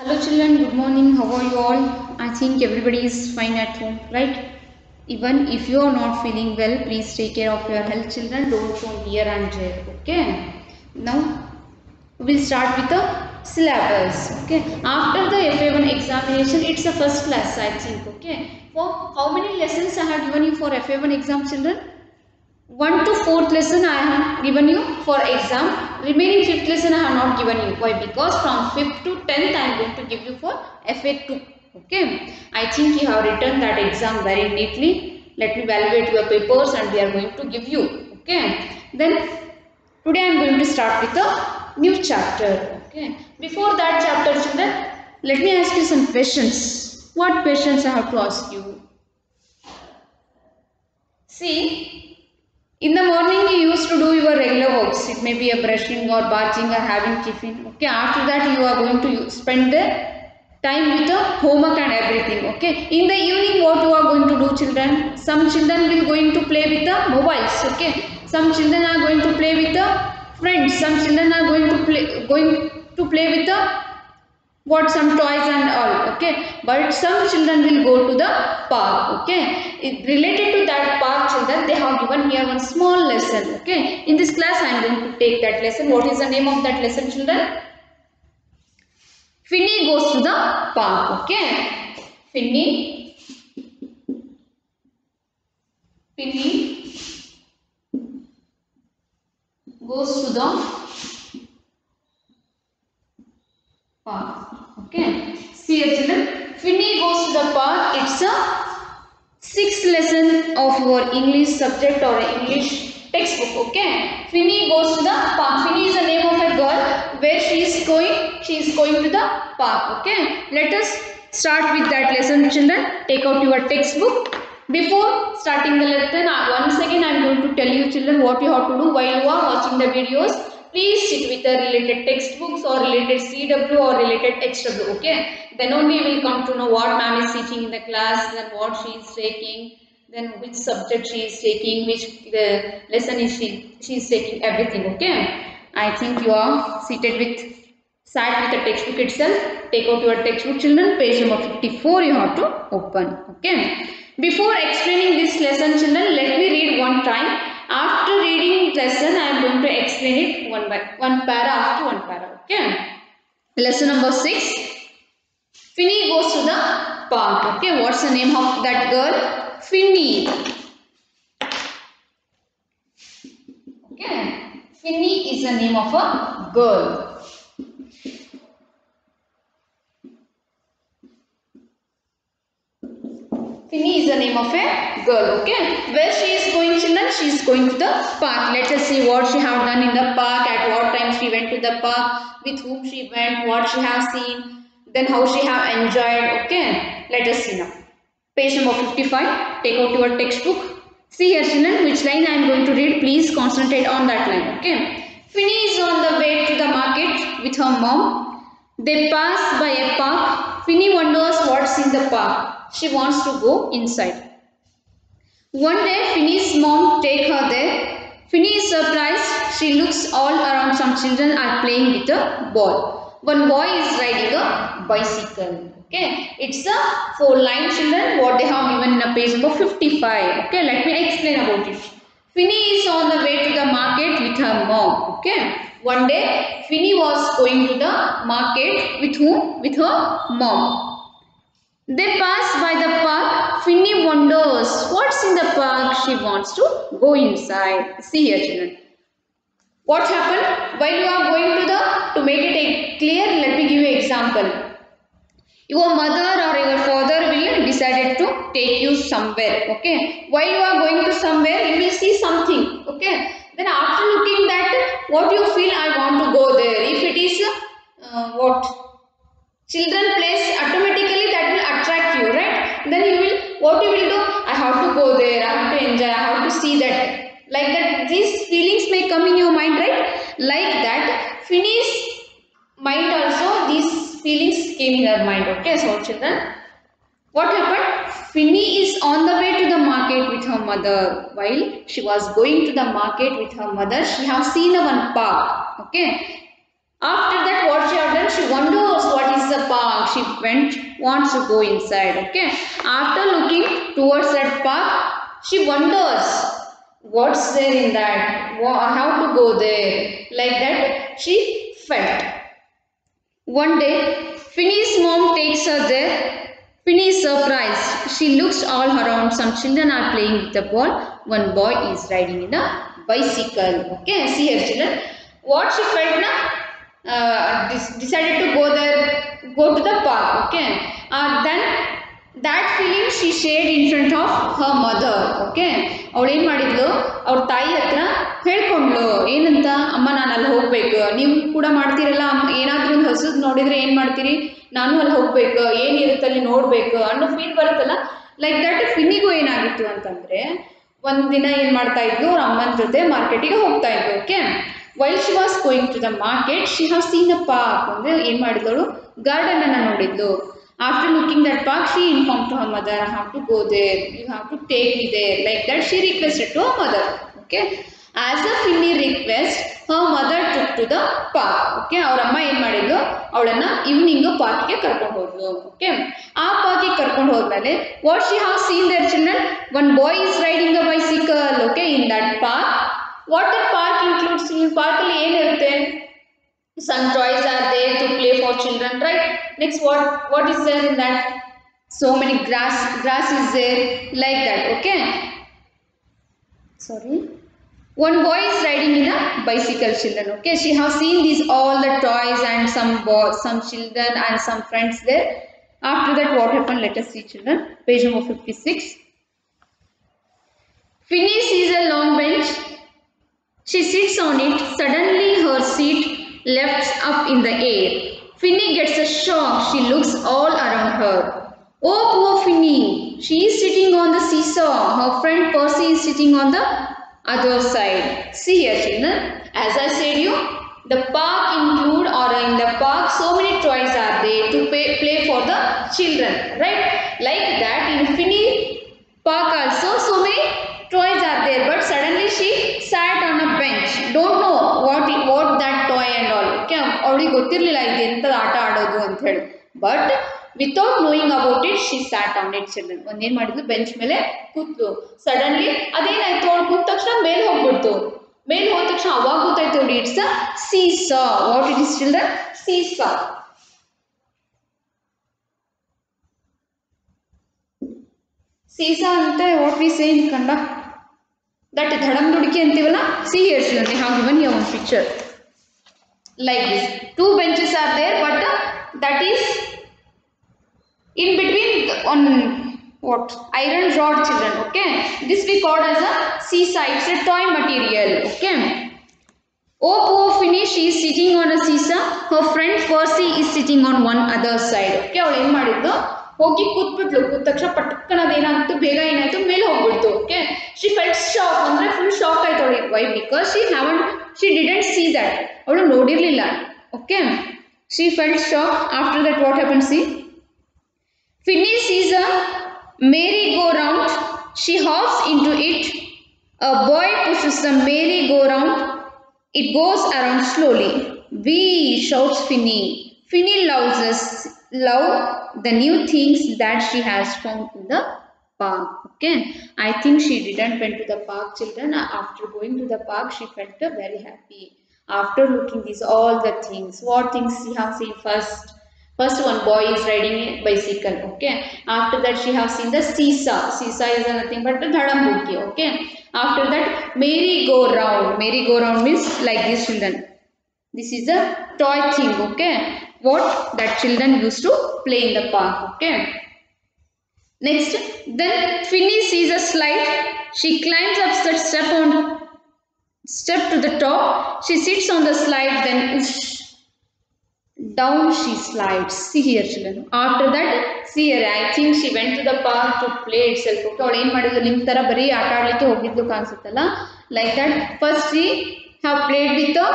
Hello children, good morning. How are you all? I think everybody is fine at home, right? Even if you are not feeling well, please take care of your health children. Don't roam here and there, okay? Now, we'll start with the syllabus, okay? After the FA1 examination, it's a first class, I think, okay? For how many lessons I have given you for FA1 exam children? 1 to 4th lesson I have given you for exam. Remaining 5th lesson I have not given you. Why? Because from 5th to 10th I am going to give you for FA2. Okay. I think you have written that exam very neatly. Let me evaluate your papers and we are going to give you. Okay. Then today I am going to start with a new chapter. Okay. Before that chapter children, let me ask you some questions. What questions I have to ask you? See. In the morning, you used to do your regular works. It may be a brushing or bathing or having tiffin. Okay. After that, you are going to spend the time with the homework and everything. Okay. In the evening, what you are going to do, children? Some children will going to play with the mobiles. Okay. Some children are going to play with the friends. Some children are going to play with the some toys and all, okay, but some children will go to the park, okay. Related to that park children, they have given here one small lesson, okay. In this class I am going to take that lesson. What is the name of that lesson children? Finny goes to the park, okay. Finny goes to the park, okay. See here children, Finny goes to the park. It's a 6th lesson of your English subject or English textbook, okay. Finny goes to the park. Finny is the name of a girl. Where she is going? She is going to the park, okay. Let us start with that lesson children. Take out your textbook. Before starting the lesson, once again I am going to tell you children what you have to do while you are watching the videos. Please sit with the related textbooks or related CW or related HW, okay. Then only you will come to know what ma'am is teaching in the class, then what she is taking, then which subject she is taking, which lesson is she is taking, everything, okay. I think you are sat with the textbook itself. Take out your textbook children, page number 54 you have to open, okay. Before explaining this lesson children, let me read one time. After reading lesson, I am going to explain it one para after one para. Okay. Lesson number 6. Finny goes to the park. Okay. What's the name of that girl? Finny. Okay. Finny is the name of a girl. Finny is the name of a girl, okay. Where she is going children? She is going to the park. Let us see what she have done in the park, at what time she went to the park, with whom she went, what she have seen, then how she have enjoyed, okay. Let us see now. Page number 55, take out your textbook. See here children, which line I am going to read, please concentrate on that line, okay. Finny is on the way to the market with her mom. They pass by a park. Finny wonders what's in the park. She wants to go inside. One day, Finny's mom take her there. Finny is surprised. She looks all around. Some children are playing with a ball. One boy is riding a bicycle. Okay, it's a 4-line children. What they have given in a page number 55. Okay, let me explain about it. Finny is on the way to the market with her mom. Okay, one day Finny was going to the market with whom? With her mom. They pass by the park. Finny wonders what's in the park. She wants to go inside. See here children. What happened? While you are going to make it clear, let me give you an example. Your mother or your father will decided to take you somewhere. Okay. While you are going to somewhere, you will see something. Okay. Then after looking that, what you feel, I want to go there. If it is children place, automatically that will attract you, right? Then what you will do? I have to go there, I have to enjoy, I have to see that. Like that, these feelings may come in your mind, right? Like that, Finny's mind also, these feelings came in her mind, okay? So children, what happened? Finny is on the way to the market with her mother. While she was going to the market with her mother, she has seen one park, okay? After that, what she have done? She wonders what is the park. wants to go inside. Okay, after looking towards that park, she wonders what's there in that, how to go there, like that she felt. One day Finney's mom takes her there. Finney is surprised. She looks all around. Some children are playing with the ball. One boy is riding in a bicycle. Okay, see here children, what she felt now, decided to go there, go to the park. Okay, then that feeling she shared in front of her mother. Okay, ಅವಳು ಏನು ಮಾಡಿದ್ಲು, ಅವ್ರ ತಾಯಿ ಹತ್ರ ಹೇಳ್ಕೊಂಡ್ಲು, ಏನಂತ, ಅಮ್ಮ ನಾನು ಅಲ್ಲಿ ಹೋಗ್ಬೇಕು, ನೀವು ಕೂಡ ಮಾಡ್ತೀರಲ್ಲ, ಏನಾದ್ರೂ ಒಂದು ಹಸುದ್ ನೋಡಿದ್ರೆ ಏನು ಮಾಡ್ತೀರಿ, ನಾನು ಅಲ್ಲಿ ಹೋಗ್ಬೇಕು, ಏನಿರುತ್ತೆ ಅಲ್ಲಿ ನೋಡ್ಬೇಕು ಅನ್ನೋ ಫೀಲ್ ಬರುತ್ತಲ್ಲ. ಲೈಕ್ ದಟ್ ಫಿನ್ನಿಗೂ ಏನಾಗಿತ್ತು ಅಂತಂದ್ರೆ, ಒಂದಿನ ಏನು ಮಾಡ್ತಾ ಇದ್ಲು, ಅವ್ರ ಅಮ್ಮನ ಜೊತೆ ಮಾರ್ಕೆಟಿಗೆ ಹೋಗ್ತಾ ಇದ್ಲು. Okay, while she was going to the market she have seen a park. ಅಂದರೆ ಏನು ಮಾಡಿದಳು, ಗಾರ್ಡನ್ ಅನ್ನು ನೋಡಿದ್ಲು. After looking that park, she informed to her mother, I have to go there, you have to take me there. Like that she requested to her mother. Okay, as a Finny request, her mother took to the park. Okay, ಅವ್ರ ಅಮ್ಮ ಏನು ಮಾಡಿದ್ಲು, ಅವಳನ್ನ evening ಪಾರ್ಕ್ಗೆ ಕರ್ಕೊಂಡು ಹೋದ್ಲು. Okay, ಆ ಪಾರ್ಕಿಗೆ ಕರ್ಕೊಂಡು ಹೋದ್ಮೇಲೆ what she have seen there children, one boy is riding a bicycle. Okay, in that park, what that park includes, park ಅಲ್ಲಿ ಏನಿರುತ್ತೆ, some toys are there to play for children, right? Next, what is there in that, so many grass is there, like that. Okay, sorry, one boy is riding in a bicycle children. Okay, she have seen these all the toys and some children and some friends there. After that what happened, let us see children, page number 56. Finny sees a long bench, she sits on it. Suddenly her seat lifts up in the air. Finny gets a shock. She looks all around her. Oh, poor Finny. She is sitting on the seesaw. Her friend Percy is sitting on the other side. See here children, as I said you, the park include, or in the park so many toys are there to play for the children, right? Like that in Finny park also so many toys are there, but suddenly she sat on a bench. Don't know what that toy and all. Okay, ಅವಳಿಗೆ ಗೊತ್ತಿರಲಿಲ್ಲ ಇದು ಎಂಥದ್ದು ಆಟ ಆಡೋದು ಅಂತ ಹೇಳಿ, but without knowing about it she sat on it children. ಒಂದೇನು ಮಾಡಿದ್ಲು, ಬೆಂಚ್ ಮೇಲೆ ಕೂತ್ಲು. ಸಡನ್ಲಿ ಅದೇನಾಯ್ತು, ಅವಳು ಕೂತ ತಕ್ಷಣ ಮೇಲೆ ಹೋಗ್ಬಿಡ್ತು. ಮೇಲೆ ಹೋದ ತಕ್ಷಣ ಅವಾಗ ಗೊತ್ತಾಯ್ತು ನೋಡಿ, it's a seesaw. What it is children, seesaw. Seesaw ಅಂತ what we say in Kannada, that dhadam dudki antivalla. See here children, they have given here one picture like this. Two benches are there, but that is in between on what, iron rod children. Okay, this we call as a seesaw. It's a toy material. Okay, oh poor Finny, she is sitting on a seesaw. Her friend Percy is sitting on one other side. Okay, ಅವಳು ಏನು ಮಾಡಿದ್ಲು, ಹೋಗಿ ಕೂತ್ಬಿಟ್ಲು. ಕೂತ ತಕ್ಷಣ ಪಟ್ಟಕ್ಕನ ಅದೇನಾಗ್ತು, ಬೇಗ ಏನಾಯ್ತು, ಮೇಲೆ ಹೋಗ್ಬಿಡ್ತು. ಓಕೆ, ಶಿ ಫೆಲ್ಟ್ ಶಾಕ್, ಅಂದ್ರೆ ಫುಲ್ ಶಾಕ್ ಆಯ್ತು ಅವಳಿಗೆ. Why, because she didn't see that, ಅವಳು ನೋಡಿರ್ಲಿಲ್ಲ. Okay, she felt shock. After that what happen, see, Finny sees a merry-go-round. She hops into it. A boy pushes the merry-go-round. It goes around slowly. Wee, shouts Finny. Finny love the new things that she has found in the park. Okay, I think she didn't went to the park children. After going to the park, she felt very happy. After looking these all the things, what things she have seen first, one boy is riding a bicycle. Okay, after that she have seen the seesaw. Seesaw is nothing but the dhadam dudki. Okay, after that merry-go-round means like this children, this is a toy thing. Okay, what that children used to play in the park. Okay, next, then Finny sees a slide. She climbs up that step to the top. She sits on the slide, then whoosh, down she slides. See here children, after that, see here, I think she went to the park to play itself. Okay, ಅವಳು ಏನು ಮಾಡಿದ್ಲು, ನಿಮ್ಮ ಥರ ಬರೀ ಆಟ ಆಡಲಿಕ್ಕೆ ಹೋಗಿದ್ಲು ಕಾಣಿಸುತ್ತಲ್ಲ, like that. First she have played with the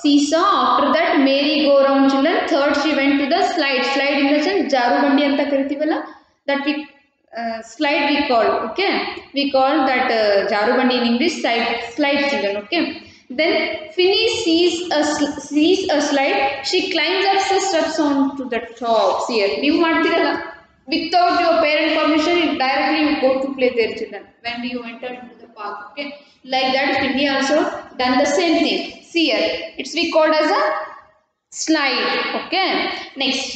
seesaw. After that merry-go-round children. Third she went to the slide in the sense jaru bandi anta karitivalla, that we slide we call. Okay, we call that jaru bandi in English slide children. Okay, Then Finny sees a slide. She climbs up the steps on to the top. See here, ನೀವು ಮಾಡ್ತೀರಲ್ಲ, without your parent permission, directly you go to play their children when you enter into the park. Okay, like that Finny also done the same thing. See here, it's we called as a slide. Okay, next.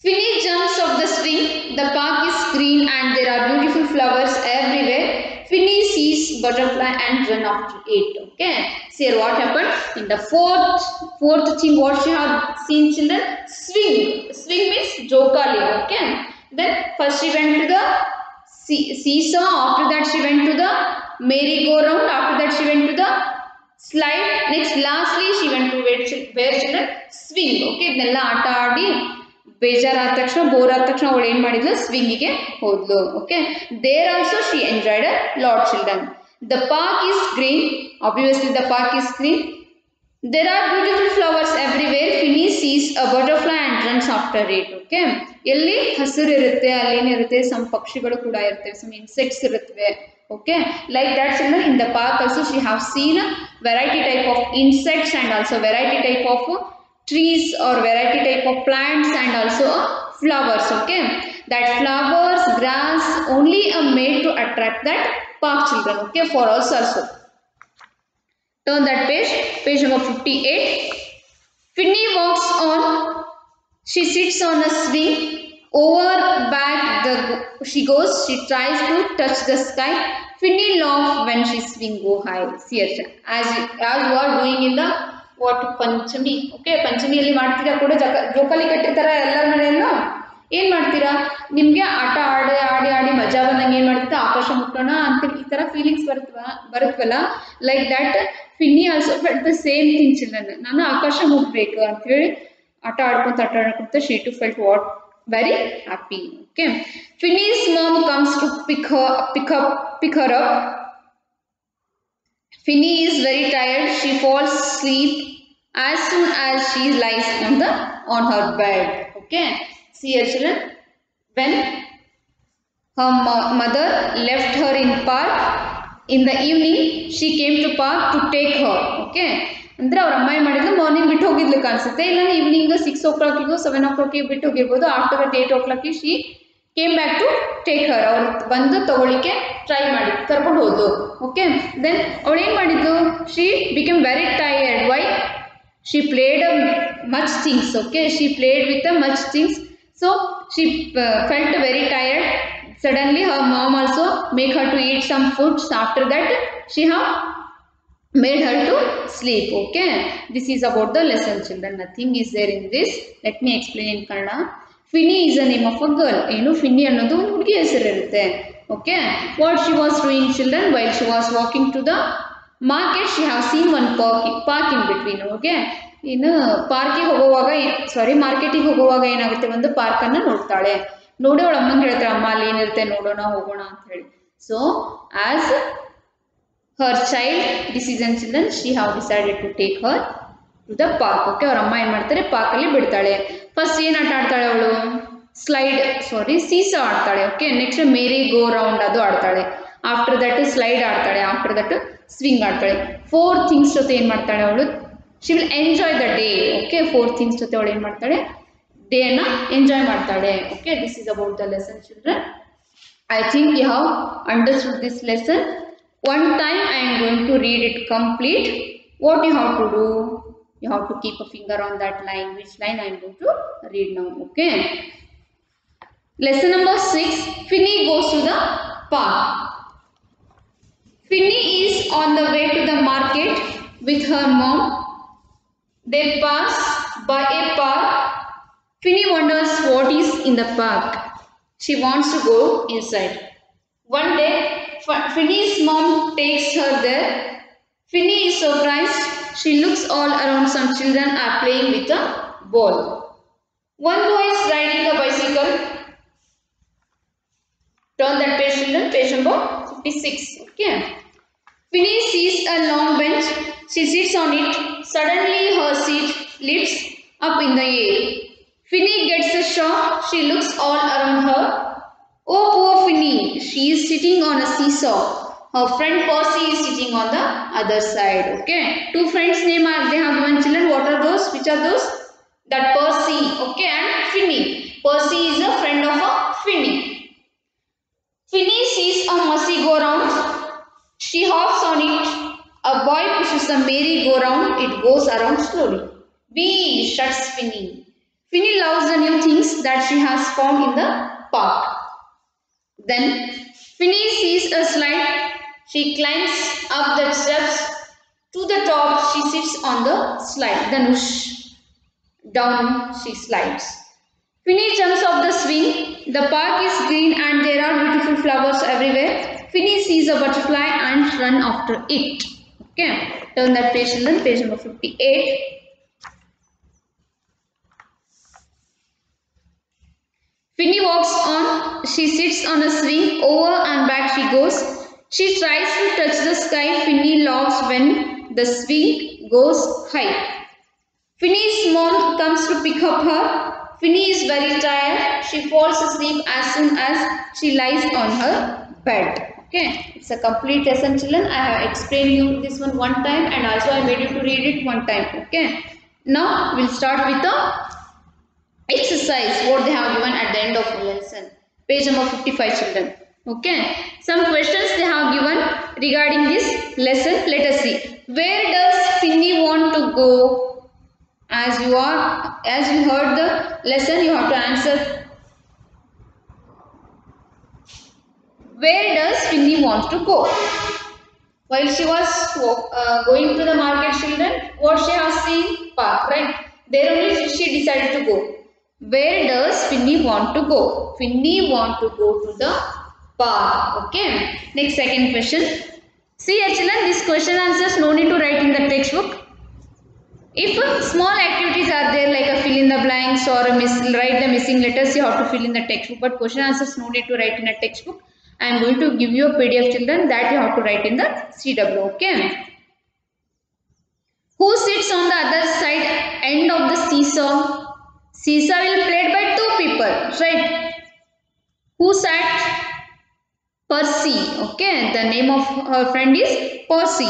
Finny jumps off the swing. The park is green and there are beautiful flowers everywhere. Finny sees butterfly and run after it. Okay. See what happened in the fourth thing. What she have seen, children? Swing. Swing means jokali. Okay. Then first she went to the seesaw. After that she went to the merry-go-round. After that she went to the slide. Next, lastly she went to where children swing. Okay. ಇದನ್ನೆಲ್ಲ ಆಟ ಆಡಿ ಬೇಜಾರಾದ ತಕ್ಷಣ bore ಆದ ತಕ್ಷಣ ಅವಳು ಏನು ಮಾಡಿದ್ಲು, ಸ್ವಿಂಗಿಗೆ ಹೋದ್ಲು. Okay, there also she enjoyed a lot children. The park is green, obviously the park is green. There are beautiful flowers everywhere. Finny sees a butterfly and runs after it. Okay, ಎಲ್ಲಿ ಹಸಿರು ಇರುತ್ತೆ ಅಲ್ಲೇನಿರುತ್ತೆ, some ಪಕ್ಷಿಗಳು ಕೂಡ ಇರ್ತವೆ, some insects ಇರುತ್ತವೆ. Okay, like that children, in the park also she have seen a variety type of insects and also variety type of trees or variety type of plants and also flowers. Okay, that flowers, grass only are made to attract that park children. Okay, for us also. Turn that page number 58. Finny walks on. She sits on a swing. Over back she goes. She tries to touch the sky. Finny laughs when she swing go high. See, as you are doing in the what Panchami. Okay, ಪಂಚಮಿಯಲ್ಲಿ ಮಾಡ್ತೀರಾ ಕೂಡ ಜೋಕಾಲಿ ಕಟ್ಟಿರ್ತಾರ ಎಲ್ಲರ ಮನೆಯಲ್ಲೂ. ಏನು ಮಾಡ್ತೀರಾ, ನಿಮಗೆ ಆಟ ಆಡಿ ಆಡಿ ಮಜಾ ಬಂದಂಗೆ ಏನು ಮಾಡ್ತೀರಾ, ಆಕಾಶ ಮುಟ್ಟೋಣ ಅಂತ ಈ ಥರ ಫೀಲಿಂಗ್ಸ್ ಬರುತ್ತವಲ್ಲ. Like that Finny also felt the same thing children. ನಾನು ಆಕಾಶ ಮುಟ್ಟಬೇಕು ಅಂತೇಳಿ ಆಟ ಆಡ್ಕೊಂತ she too felt what very happy. Okay, Finny's mom comes to pick her up. Finny is very tired. She falls asleep as soon as she lies on her bed. Okay, see here children, when her mother left her in park in the evening, she came to park to take her. Okay, ಅಂದರೆ ಅವ್ರ ಅಮ್ಮ ಏನು ಮಾಡಿದ್ಲು, morning ಬಿಟ್ಟು ಹೋಗಿದ್ಲು ಕಾಣಿಸುತ್ತೆ, ಇಲ್ಲ evening 6 o'clock 7 o'clock ಬಿಟ್ಟು ಹೋಗಿರ್ಬೋದು. After that 8 o'clock she came back to take her. ಅವ್ರು ಬಂದು ತಗೊಳ್ಳಿಕ್ಕೆ ಟ್ರೈ ಮಾಡಿ ಕರ್ಕೊಂಡು ಹೋದ್ಲು. ಓಕೆ, ದೆನ್ ಅವಳು ಏನು ಮಾಡಿದ್ಲು, she become very tired. Why? She played much things. Okay, she played with much things, so she felt very tired. Suddenly her mom also make her to eat some foods. After that she have made her to sleep. Okay, this is about the lesson children. Nothing is there in this. Let me explain in Kannada. Finny is the name of a girl. ಏನು ಫಿನ್ನಿ ಅನ್ನೋದು ಒಂದು ಹುಡುಗಿ ಹೆಸರು ಇರುತ್ತೆ. Okay, what she was doing children, while she was walking to the market, she have seen one park in between. Okay, ಇನ್ನು ಪಾರ್ಕಿಗೆ ಹೋಗುವಾಗ ಮಾರ್ಕೆಟಿಗೆ ಹೋಗುವಾಗ ಏನಾಗುತ್ತೆ, ಒಂದು ಪಾರ್ಕನ್ನು ನೋಡ್ತಾಳೆ. ನೋಡಿ ಅವಳ ಅಮ್ಮಂಗೆ ಹೇಳ್ತಾಳೆ, ಅಮ್ಮ ಅಲ್ಲಿ ಏನಿರುತ್ತೆ ನೋಡೋಣ ಹೋಗೋಣ ಅಂತ ಹೇಳಿ. So as her child decision children, she have decided to take her to the park. Okay, ಅವ್ರ ಅಮ್ಮ ಏನು ಮಾಡ್ತಾರೆ, ಪಾರ್ಕಲ್ಲಿ ಬಿಡ್ತಾಳೆ. ಫಸ್ಟ್ ಏನು ಆಟ ಆಡ್ತಾಳೆ ಅವಳು, ಸೀಸಾ ಆಡ್ತಾಳೆ. Okay, next merry go round ಅದು ಆಡ್ತಾಳೆ. ಆಫ್ಟರ್ ದಟ್ ಸ್ಲೈಡ್ ಆಡ್ತಾಳೆ. ಆಫ್ಟರ್ ದಟ್ ಸ್ವಿಂಗ್ ಆಡ್ತಾಳೆ. 4 ಥಿಂಗ್ಸ್ ಜೊತೆ ಏನು ಮಾಡ್ತಾಳೆ ಅವಳು, she will enjoy the day. Okay, 4 things ಜೊತೆ ಅವಳು ಏನು ಮಾಡ್ತಾಳೆ, ಡೇನ ಎಂಜಾಯ್ ಮಾಡ್ತಾಳೆ. Okay, this is about the lesson children. I think you have understood this lesson. One time I am going to read it complete. What you have to do, you have to keep a finger on that line, which line I am going to read now. Okay, lesson number 6. Finny goes to the park. Finny is on the way to the market with her mom. They pass by a park. Finny wonders what is in the park. She wants to go inside. One day Finny's mom takes her there. Finny is surprised. She looks all around. Some children are playing with a ball. One boy is riding a bicycle. Turn that page children, page number 56. Okay, Finny sees a long bench. She sits on it. Suddenly her seat lifts up in the air. Finny gets a shock. She looks all around her. Oh, poor Finny, she is sitting on a seesaw. Her friend Percy is sitting on the other side. Okay. Two friends' name are they have given children. What are those? Which are those? That Percy. Okay, and Finny. Percy is a friend of a Finny. Finny sees a merry-go-round. She hops on it. A boy pushes the merry-go-round. It goes around slowly. Wee, shuts Finny. Finny loves the new things that she has found in the park. Then Finny sees a slide. She climbs up the steps to the top. She sits on the slide. Then whoosh, down she slides. Finny jumps off the swing. The park is green and there are beautiful flowers everywhere. Finny sees a butterfly and runs after it. Okay, turn that page, children. Page number 58. Finny walks on. She sits on a swing. Over and back she goes. She tries to touch the sky. Finny laughs when the swing goes high. Finny's mom comes to pick up her. Finny is very tired. She falls asleep as soon as she lies on her bed. Okay, it's a complete lesson, children. I have explained you this one time and also I made you to read it one time. Okay, now we'll start with the exercise what they have given at the end of the lesson. Page number 55, children. Okay, some questions they have given regarding this lesson. Let us see. Where does Finny want to go? As you heard the lesson, you have to answer. Where does Finny want to go? While she was going to the market, children, what she has seen? Park, right? There only she decided to go. Where does Finny want to go? Finny want to go to the park. Okay. Next, second question. See here, children, this question answers no need to write in the textbook. If small activities are there like a fill in the blanks or write the missing letters, you have to fill in the textbook. But question answers no need to write in a textbook. I am going to give you a PDF, children, that you have to write in the CW. Okay. Who sits on the other side end of the seesaw? Seesaw will be played by two people, right? Who sat? Percy. Okay. The name of her friend is Percy.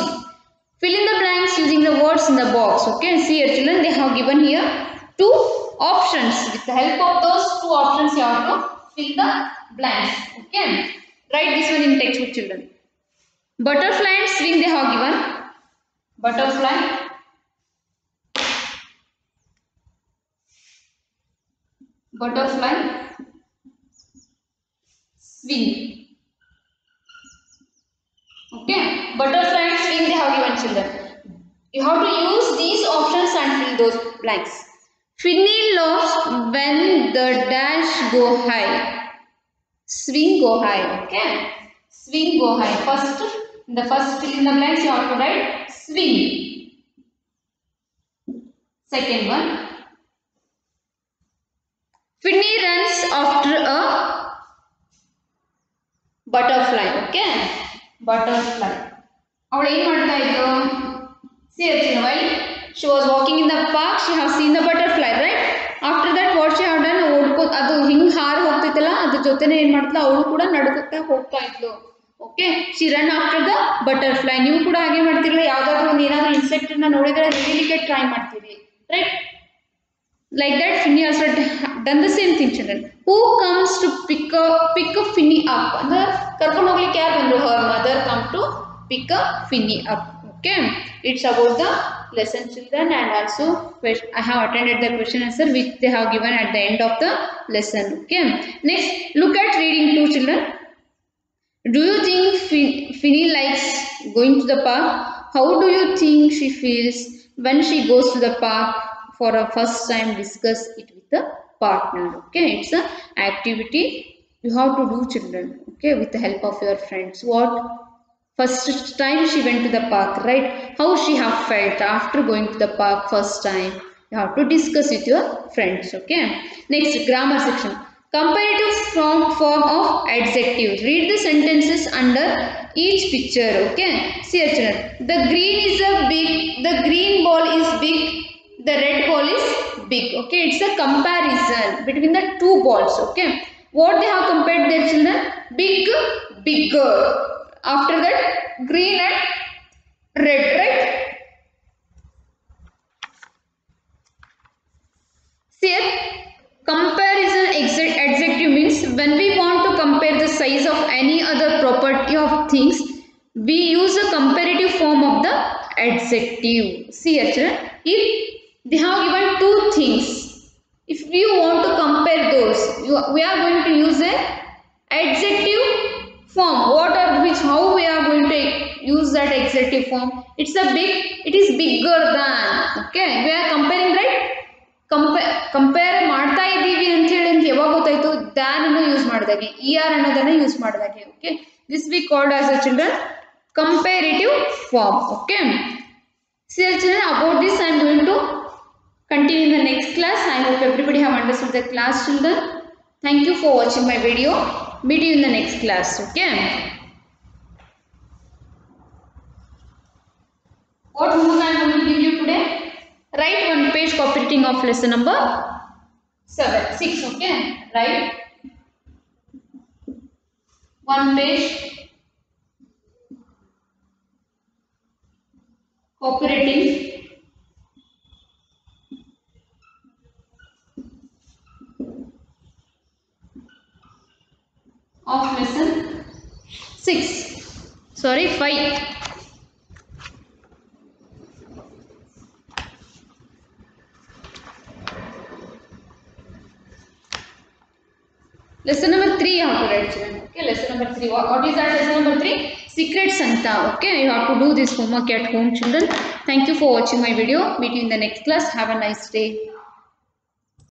Fill in the blanks using the words in the box. Okay, see here, children, they have given here two options. With the help of those two options, you have to fill the blanks. Okay, write this one in textbook, children. Butterfly and swing they have given. Butterfly, butterfly, swing. Okay, butterfly and swing they have given, children. You have to use these options and fill those blanks. Finny laughs when the dash go high. Swing go high. Okay, swing go high. The first fill in the blanks you have to write swing. Second one. Finny runs after a butterfly. Okay. Butterfly. Avadu ಏನು ಮಾಡ್ತಾ ಇದ್ಲು? See, while she was walking in the park, she have seen the butterfly, right? After that, what she have done? ಅದು ಹಿಂಗ್ ಹಾರಿ ಹೋಗ್ತಿತ್ತಲ್ಲ, ಅದ್ರ ಜೊತೆನೆ ಏನು ಮಾಡ್ತಲ್ಲ, ಅವಳು ಕೂಡ ನಡುಕುತ್ತಾ ಹೋಗ್ತಾ ಇದ್ಲು. Okay, she run after the butterfly. ನೀವು ಕೂಡ ಹಾಗೆ ಮಾಡ್ತಿರಲ್ಲ, ಯಾವ್ದಾದ್ರು ಒಂದು ಏನಾದ್ರು ಇನ್ಸೆಕ್ಟ್ ಅನ್ನ ನೋಡಿದ್ರೆ ಹಿಡಿಲಿಕ್ಕೆ ಟ್ರೈ ಮಾಡ್ತೀರಿ, right? Like that, Finny also done the same thing, children. Who comes to pick a Finny up? ಅಂದ್ರೆ ಕರ್ಕೊಂಡು ಹೋಗ್ಲಿಕ್ಕೆ ಯಾರು ಬಂದ್ರು? Her mother come to pick a Finny up. Okay, it's about the lesson, children, and also I have attended the question answer which they have given at the end of the lesson. Okay, next look at reading 2, children. Do you think Finny likes going to the park? How do you think she feels when she goes to the park for a first time? Discuss it with the partner. Okay, it's a activity you have to do, children. Okay, with the help of your friends. What first time she went to the park, right? How she have felt after going to the park first time? You have to discuss with your friends. Okay, next, grammar section. Comparative form of adjectives. Read the sentences under each picture. Okay, see here, children. The green ball is big. The red ball is big. Okay, it's a comparison between the two balls. Okay, what they have compared their children? Big, bigger. After that, green and red, right? See here, comparison adjective means when we want to compare the size of any other property of things, we use a comparative form of the adjective. See here children, if they have given two things, if we want to compare those, we are going to use a adjective form. How we are going to use that adjective form? It is bigger than. Okay, we are comparing, right? Compare ಮಾಡ್ತಾ ಇದ್ದೀವಿ ಅಂತ ಹೇಳಿ ಅಂತ ಯಾವಾಗ ಗೊತ್ತಾಯ್ತು? Than ಅನ್ನು use ಮಾಡಿದಾಗೆ, ER ಅನ್ನೋದನ್ನ ಯೂಸ್ ಮಾಡಿದಾಗೆ. Okay, this we called as a children comparative form. Okay, so children, about this I am going to continue in the next class. I hope everybody have understood the class, children. Thank you for watching my video. Meet you in the next class. Okay, what homework I am going to give you today? Write one page copywriting of lesson number 6. Okay, write one page copywriting of lesson 6. Sorry, 5. Lesson number 3 you have to write, children. Okay, lesson number 3. What is that lesson number 3? Secret Santa. Okay, you have to do this homework at home, children. Thank you for watching my video. Meet you in the next class. Have a nice day.